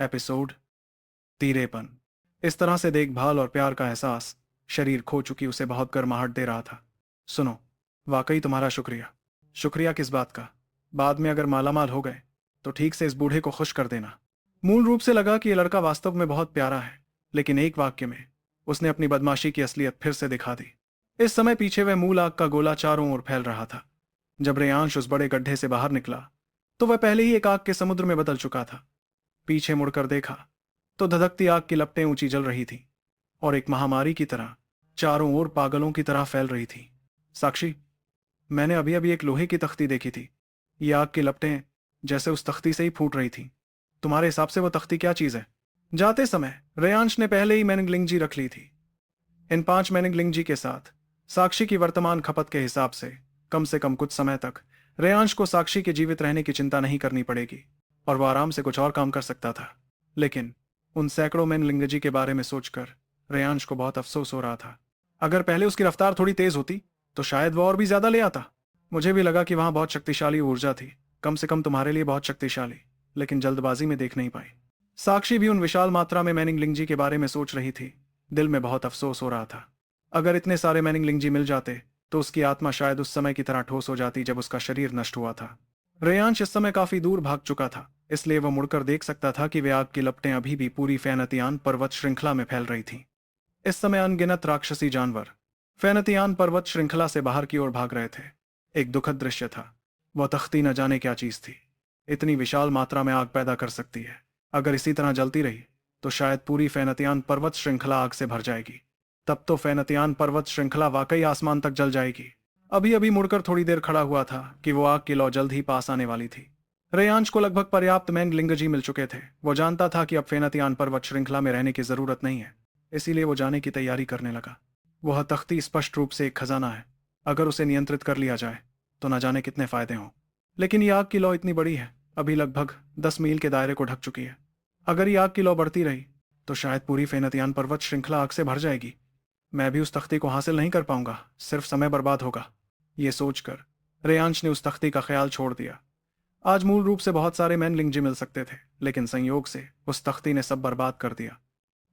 Episode 53। इस तरह से देखभाल और प्यार का एहसास शरीर खो चुकी उसे बहुत गर्माहट दे रहा था। सुनो, वाकई तुम्हारा शुक्रिया। शुक्रिया किस बात का? बाद में अगर मालामाल हो गए तो ठीक से इस बूढ़े को खुश कर देना। मूल रूप से लगा कि यह लड़का वास्तव में बहुत प्यारा है, लेकिन एक वाक्य में उसने अपनी बदमाशी की असलियत फिर से दिखा दी। इस समय पीछे वह मूल आग का गोला चारों ओर फैल रहा था। जब रेयांश उस बड़े गड्ढे से बाहर निकला तो वह पहले ही एक आग के समुद्र में बदल चुका था। पीछे मुड़कर देखा तो धधकती आग की लपटें ऊंची जल रही थी और एक महामारी की तरह चारों ओर पागलों की तरह फैल रही थी। साक्षी, मैंने अभी अभी एक लोहे की तख्ती देखी थी। ये आग की लपटें जैसे उस तख्ती से ही फूट रही थी। तुम्हारे हिसाब से वो तख्ती क्या चीज है? जाते समय रेयांश ने पहले ही मैनिंगलिंगजी रख ली थी। इन 5 मैनिंगलिंगजी के साथ साक्षी की वर्तमान खपत के हिसाब से कम कुछ समय तक रेयांश को साक्षी के जीवित रहने की चिंता नहीं करनी पड़ेगी और वह आराम से कुछ और काम कर सकता था। लेकिन उन सैकड़ों मैनिंगलिंगजी के बारे में सोचकर रेयांश को बहुत अफसोस हो रहा था। अगर पहले उसकी रफ्तार थोड़ी तेज होती तो शायद वह और भी ज्यादा ले आता। मुझे भी लगा कि वहां बहुत शक्तिशाली ऊर्जा थी, कम से कम तुम्हारे लिए बहुत शक्तिशाली, लेकिन जल्दबाजी में देख नहीं पाई। साक्षी भी उन विशाल मात्रा में मैनिंगलिंगजी के बारे में सोच रही थी। दिल में बहुत अफसोस हो रहा था। अगर इतने सारे मैनिंगलिंगजी मिल जाते तो उसकी आत्मा शायद उस समय की तरह ठोस हो जाती जब उसका शरीर नष्ट हुआ था। रेयांश इस समय काफी दूर भाग चुका था, इसलिए वह मुड़कर देख सकता था कि वे आग की लपटें अभी भी पूरी फैनतियान पर्वत श्रृंखला में फैल रही थीं। इस समय अनगिनत राक्षसी जानवर फैनतियान पर्वत श्रृंखला से बाहर की ओर भाग रहे थे। एक दुखद दृश्य था। वह तख्ती न जाने क्या चीज थी, इतनी विशाल मात्रा में आग पैदा कर सकती है। अगर इसी तरह जलती रही तो शायद पूरी फैनतियान पर्वत श्रृंखला आग से भर जाएगी। तब तो फैनतियान पर्वत श्रृंखला वाकई आसमान तक जल जाएगी। अभी अभी मुड़कर थोड़ी देर खड़ा हुआ था कि वो आग की लौ जल्द ही पास आने वाली थी। रेयांश को लगभग पर्याप्त मैंगलिंगजी मिल चुके थे। वो जानता था कि अब फेनतियान पर्वत श्रृंखला में रहने की जरूरत नहीं है, इसीलिए वो जाने की तैयारी करने लगा। वह तख्ती स्पष्ट रूप से एक खजाना है। अगर उसे नियंत्रित कर लिया जाए तो न जाने कितने फायदे हों। लेकिन ये आग की लौ इतनी बड़ी है, अभी लगभग 10 मील के दायरे को ढक चुकी है। अगर ये आग की लौ बढ़ती रही तो शायद पूरी फेनतियान पर्वत श्रृंखला आग से भर जाएगी। मैं भी उस तख्ती को हासिल नहीं कर पाऊंगा, सिर्फ समय बर्बाद होगा। ये सोचकर रेयांश ने उस तख्ती का ख्याल छोड़ दिया। आज मूल रूप से बहुत सारे मैनलिंगजी मिल सकते थे, लेकिन संयोग से उस तख्ती ने सब बर्बाद कर दिया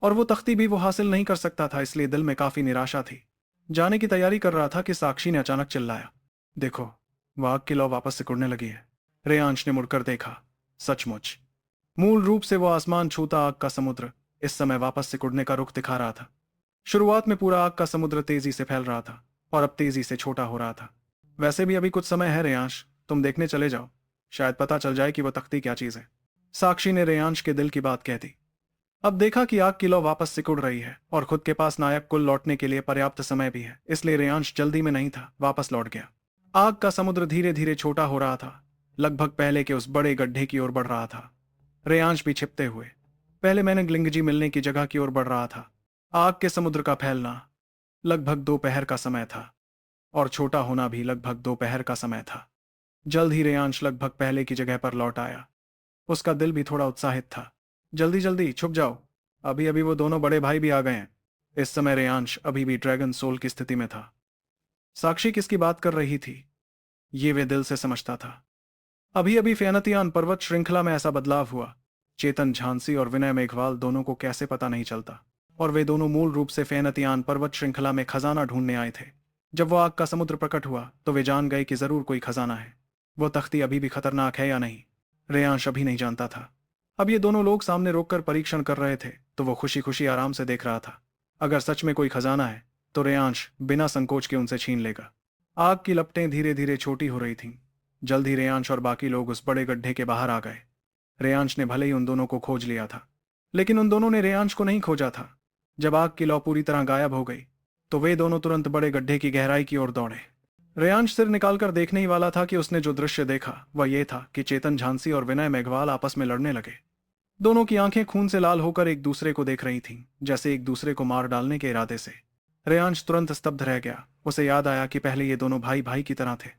और वो तख्ती भी वो हासिल नहीं कर सकता था, इसलिए दिल में काफी निराशा थी। जाने की तैयारी कर रहा था कि साक्षी ने अचानक चिल्लाया, देखो, वह आग की लौ वापस सिकुड़ने लगी है। रेयांश ने मुड़कर देखा। सचमुच मूल रूप से वो आसमान छूता आग का समुद्र इस समय वापस सिकुड़ने का रुख दिखा रहा था। शुरुआत में पूरा आग का समुद्र तेजी से फैल रहा था और अब तेजी से छोटा हो रहा था। वैसे भी अभी कुछ समय है रेयांश, तुम देखने चले जाओ, शायद पता चल जाए कि वह तख्ती क्या चीज है। साक्षी ने रेयांश के दिल की बात कह दी। अब देखा कि आग की लौ वापस सिकुड़ रही है और खुद के पास नायक कुल लौटने के लिए पर्याप्त समय भी है, इसलिए रेयांश जल्दी में नहीं था, वापस लौट गया। आग का समुद्र धीरे धीरे छोटा हो रहा था, लगभग पहले के उस बड़े गड्ढे की ओर बढ़ रहा था। रेयांश भी छिपते हुए पहले मैंने ग्लिंगजी मिलने की जगह की ओर बढ़ रहा था। आग के समुद्र का फैलना लगभग दोपहर का समय था और छोटा होना भी लगभग दोपहर का समय था। जल्द ही रेयांश लगभग पहले की जगह पर लौट आया। उसका दिल भी थोड़ा उत्साहित था। जल्दी जल्दी छुप जाओ, अभी अभी वो दोनों बड़े भाई भी आ गए हैं। इस समय रेयांश अभी भी ड्रैगन सोल की स्थिति में था। साक्षी किसकी बात कर रही थी ये वे दिल से समझता था। अभी अभी फेनतियान पर्वत श्रृंखला में ऐसा बदलाव हुआ। चेतन झांसी और विनय मेघवाल दोनों को कैसे पता नहीं चलता, और वे दोनों मूल रूप से फेनतियान पर्वत श्रृंखला में खजाना ढूंढने आए थे। जब वो आग का समुद्र प्रकट हुआ तो वे जान गए कि जरूर कोई खजाना है। वो तख्ती अभी भी खतरनाक है या नहीं, रेयांश अभी नहीं जानता था। अब ये दोनों लोग सामने रोककर परीक्षण कर रहे थे तो वो खुशी खुशी आराम से देख रहा था। अगर सच में कोई खजाना है तो रेयांश बिना संकोच के उनसे छीन लेगा। आग की लपटें धीरे धीरे छोटी हो रही थीं। जल्द ही रेयांश और बाकी लोग उस बड़े गड्ढे के बाहर आ गए। रेयांश ने भले ही उन दोनों को खोज लिया था, लेकिन उन दोनों ने रेयांश को नहीं खोजा था। जब आग की लौ पूरी तरह गायब हो गई तो वे दोनों तुरंत बड़े गड्ढे की गहराई की ओर दौड़े। रेयांश सिर निकालकर देखने ही वाला था कि उसने जो दृश्य देखा वह यह था कि चेतन झांसी और विनय मेघवाल आपस में लड़ने लगे। दोनों की आंखें खून से लाल होकर एक दूसरे को देख रही थीं, जैसे एक दूसरे को मार डालने के इरादे से। रेयांश तुरंत स्तब्ध रह गया। उसे याद आया कि पहले ये दोनों भाई भाई की तरह थे।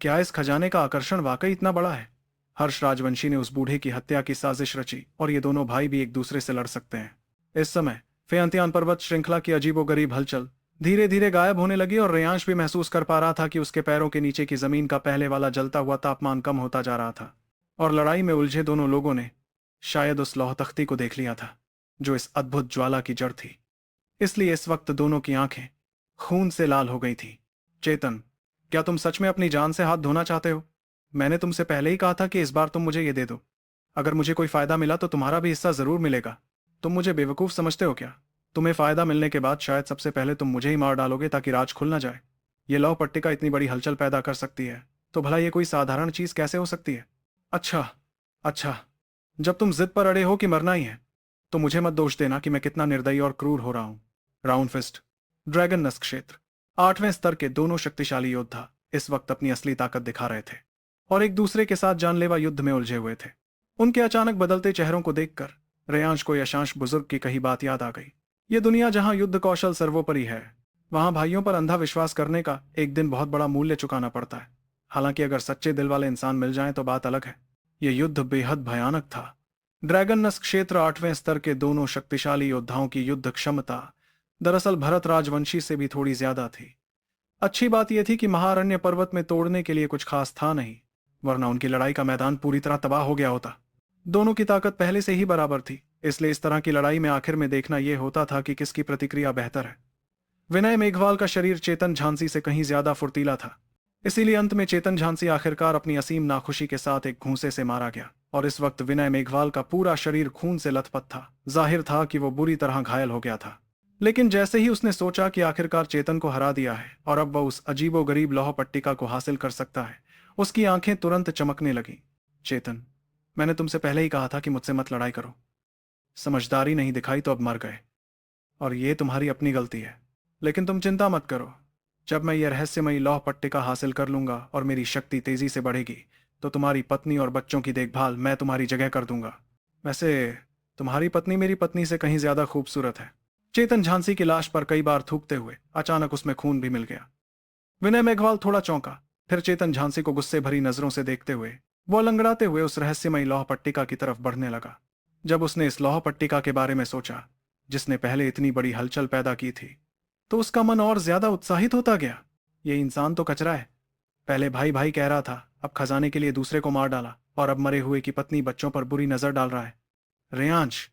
क्या इस खजाने का आकर्षण वाकई इतना बड़ा है? हर्ष राजवंशी ने उस बूढ़े की हत्या की साजिश रची और ये दोनों भाई भी एक दूसरे से लड़ सकते हैं। इस समय फेयंतियान पर्वत श्रृंखला की अजीबोगरीब हलचल धीरे धीरे गायब होने लगी और रेयांश भी महसूस कर पा रहा था कि उसके पैरों के नीचे की जमीन का पहले वाला जलता हुआ तापमान कम होता जा रहा था। और लड़ाई में उलझे दोनों लोगों ने शायद उस लौह तख्ती को देख लिया था जो इस अद्भुत ज्वाला की जड़ थी, इसलिए इस वक्त दोनों की आंखें खून से लाल हो गई थी। चेतन, क्या तुम सच में अपनी जान से हाथ धोना चाहते हो? मैंने तुमसे पहले ही कहा था कि इस बार तुम मुझे ये दे दो। अगर मुझे कोई फायदा मिला तो तुम्हारा भी हिस्सा जरूर मिलेगा। तुम मुझे बेवकूफ समझते हो क्या? तुम्हें फायदा मिलने के बाद शायद सबसे पहले तुम मुझे ही मार डालोगे ताकि राज खुल ना जाए। ये लौह पट्टिका इतनी बड़ी हलचल पैदा कर सकती है तो भला ये कोई साधारण चीज कैसे हो सकती है? अच्छा, अच्छा, जब तुम जिद पर अड़े हो कि मरना ही है तो मुझे मत दोष देना कि मैं कितना निर्दयी और क्रूर हो रहा हूं। Round fist. ड्रैगन नस्क क्षेत्र। 8वें स्तर के दोनों शक्तिशाली योद्धा इस वक्त अपनी असली ताकत दिखा रहे थे और एक दूसरे के साथ जानलेवा युद्ध में उलझे हुए थे। उनके अचानक बदलते चेहरों को देखकर रेयांश को यशांश बुजुर्ग की कही बात याद आ गई। ये दुनिया जहां युद्ध कौशल सर्वोपरि है, वहां भाइयों पर अंधा विश्वास करने का एक दिन बहुत बड़ा मूल्य चुकाना पड़ता है। हालांकि अगर सच्चे दिल वाले इंसान मिल जाएं तो बात अलग है। यह युद्ध बेहद भयानक था। ड्रैगन नस्क क्षेत्र 8वें स्तर के दोनों शक्तिशाली योद्धाओं की युद्ध क्षमता दरअसल भरत राजवंशी से भी थोड़ी ज्यादा थी। अच्छी बात यह थी कि महारण्य पर्वत में तोड़ने के लिए कुछ खास था नहीं, वरना उनकी लड़ाई का मैदान पूरी तरह तबाह हो गया होता। दोनों की ताकत पहले से ही बराबर थी, इसलिए इस तरह की लड़ाई में आखिर में देखना यह होता था कि किसकी प्रतिक्रिया बेहतर है। विनय मेघवाल का शरीर चेतन झांसी से कहीं ज्यादा फुर्तीला था, इसीलिए अंत में चेतन झांसी आखिरकार अपनी असीम नाखुशी के साथ एक घूंसे से मारा गया और इस वक्त विनय मेघवाल का पूरा शरीर खून से लथपथ था। जाहिर था कि वो बुरी तरह घायल हो गया था। लेकिन जैसे ही उसने सोचा कि आखिरकार चेतन को हरा दिया है और अब वह उस अजीबोगरीब लौह पट्टिका को हासिल कर सकता है, उसकी आंखें तुरंत चमकने लगी। चेतन, मैंने तुमसे पहले ही कहा था कि मुझसे मत लड़ाई करो। समझदारी नहीं दिखाई तो अब मर गए, और ये तुम्हारी अपनी गलती है। लेकिन तुम चिंता मत करो, जब मैं ये रहस्यमयी लौह पट्टिका हासिल कर लूंगा और मेरी शक्ति तेजी से बढ़ेगी तो तुम्हारी पत्नी और बच्चों की देखभाल मैं तुम्हारी जगह कर दूंगा। वैसे तुम्हारी पत्नी मेरी पत्नी से कहीं ज्यादा खूबसूरत है। चेतन झांसी की लाश पर कई बार थूकते हुए अचानक उसमें खून भी मिल गया। विनय मेघवाल थोड़ा चौंका, फिर चेतन झांसी को गुस्से भरी नजरों से देखते हुए वो लंगड़ाते हुए उस रहस्यमयी लौह पट्टिका की तरफ बढ़ने लगा। जब उसने इस लौह पट्टिका के बारे में सोचा जिसने पहले इतनी बड़ी हलचल पैदा की थी, तो उसका मन और ज्यादा उत्साहित होता गया। ये इंसान तो कचरा है। पहले भाई भाई कह रहा था, अब खजाने के लिए दूसरे को मार डाला और अब मरे हुए की पत्नी बच्चों पर बुरी नजर डाल रहा है। रेयांश।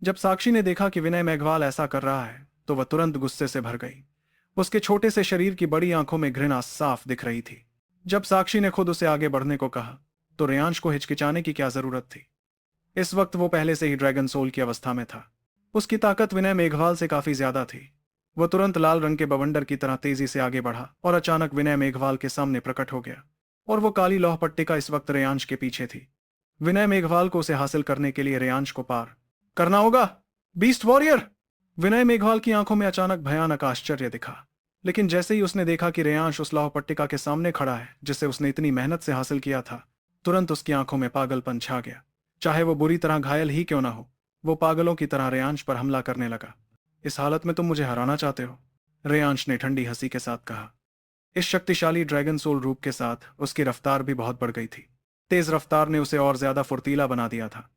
जब साक्षी ने देखा कि विनय मेघवाल ऐसा कर रहा है तो वह तुरंत गुस्से से भर गई। उसके छोटे से शरीर की बड़ी आंखों में घृणा साफ दिख रही थी। जब साक्षी ने खुद उसे आगे बढ़ने को कहा तो रेयांश को हिचकिचाने की क्या जरूरत थी। इस वक्त वो पहले से ही ड्रैगन सोल की अवस्था में था। उसकी ताकत विनय मेघवाल से काफी ज्यादा थी। वह तुरंत लाल रंग के बवंडर की तरह तेजी से आगे बढ़ा और अचानक विनय मेघवाल के सामने प्रकट हो गया और वो काली लौह पट्टिका इस वक्त रेयांश के पीछे थी। विनय मेघवाल को उसे हासिल करने के लिए रेयांश को पार करना होगा। Beast warrior. विनय मेघवाल की आंखों में अचानक भयानक आश्चर्य दिखा, लेकिन जैसे ही उसने देखा कि रेयांश उस लौह पट्टिका के सामने खड़ा है जिसे उसने इतनी मेहनत से हासिल किया था, तुरंत उसकी आंखों में पागलपन छा गया। चाहे वो बुरी तरह घायल ही क्यों ना हो, वो पागलों की तरह रेयांश पर हमला करने लगा। इस हालत में तुम मुझे हराना चाहते हो? रेयांश ने ठंडी हंसी के साथ कहा। इस शक्तिशाली ड्रैगन सोल रूप के साथ उसकी रफ्तार भी बहुत बढ़ गई थी। तेज रफ्तार ने उसे और ज्यादा फुर्तीला बना दिया था।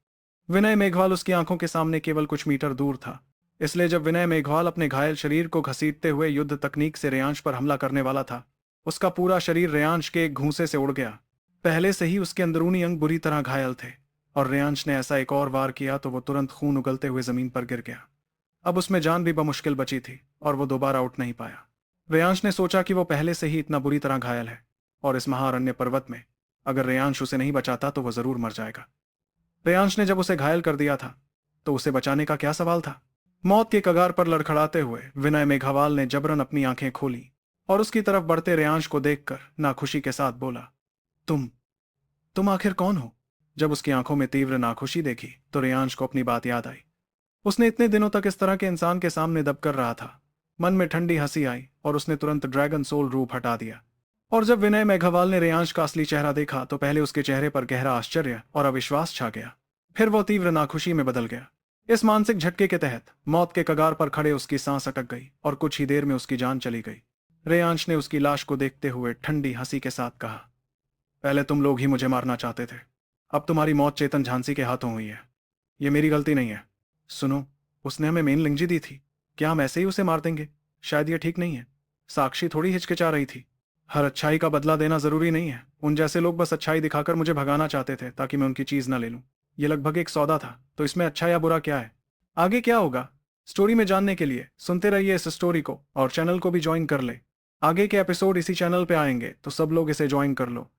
विनय मेघवाल उसकी आंखों के सामने केवल कुछ मीटर दूर था, इसलिए जब विनय मेघवाल अपने घायल शरीर को घसीटते हुए युद्ध तकनीक से रेयांश पर हमला करने वाला था, उसका पूरा शरीर रेयांश के एक घूंसे से उड़ गया। पहले से ही उसके अंदरूनी अंग बुरी तरह घायल थे और रेयांश ने ऐसा एक और वार किया तो वो तुरंत खून उगलते हुए जमीन पर गिर गया। अब उसमें जान भी बमुश्किल बची थी और वो दोबारा उठ नहीं पाया। रेयांश ने सोचा कि वो पहले से ही इतना बुरी तरह घायल है और इस महारण्य पर्वत में अगर रेयांश उसे नहीं बचाता तो वो जरूर मर जाएगा। रेयांश ने जब उसे घायल कर दिया था तो उसे बचाने का क्या सवाल था। मौत के कगार पर लड़खड़ाते हुए विनय मेघवाल ने जबरन अपनी आंखें खोली और उसकी तरफ बढ़ते रेयांश को देखकर नाखुशी के साथ बोला, तुम आखिर कौन हो? जब उसकी आंखों में तीव्र नाखुशी देखी तो रेयांश को अपनी बात याद आई। उसने इतने दिनों तक इस तरह के इंसान के सामने दब कर रहा था। मन में ठंडी हंसी आई और उसने तुरंत ड्रैगन सोल रूप हटा दिया। और जब विनय मेघवाल ने रेयांश का असली चेहरा देखा तो पहले उसके चेहरे पर गहरा आश्चर्य और अविश्वास छा गया, फिर वो तीव्र नाखुशी में बदल गया। इस मानसिक झटके के तहत मौत के कगार पर खड़े उसकी सांस अटक गई और कुछ ही देर में उसकी जान चली गई। रेयांश ने उसकी लाश को देखते हुए ठंडी हंसी के साथ कहा, पहले तुम लोग ही मुझे मारना चाहते थे, अब तुम्हारी मौत चेतन झांसी के हाथों हुई है। ये मेरी गलती नहीं है। सुनो, उसने हमें मेन लिंजी दी थी, क्या हम ऐसे ही उसे मार देंगे? शायद ये ठीक नहीं है। साक्षी थोड़ी हिचकिचा रही थी। हर अच्छाई का बदला देना जरूरी नहीं है। उन जैसे लोग बस अच्छाई दिखाकर मुझे भगाना चाहते थे ताकि मैं उनकी चीज न ले लूं। ये लगभग एक सौदा था, तो इसमें अच्छा या बुरा क्या है? आगे क्या होगा? स्टोरी में जानने के लिए सुनते रहिए इस स्टोरी को और चैनल को भी ज्वाइन कर ले। आगे के एपिसोड इसी चैनल पे आएंगे, तो सब लोग इसे ज्वाइन कर लो।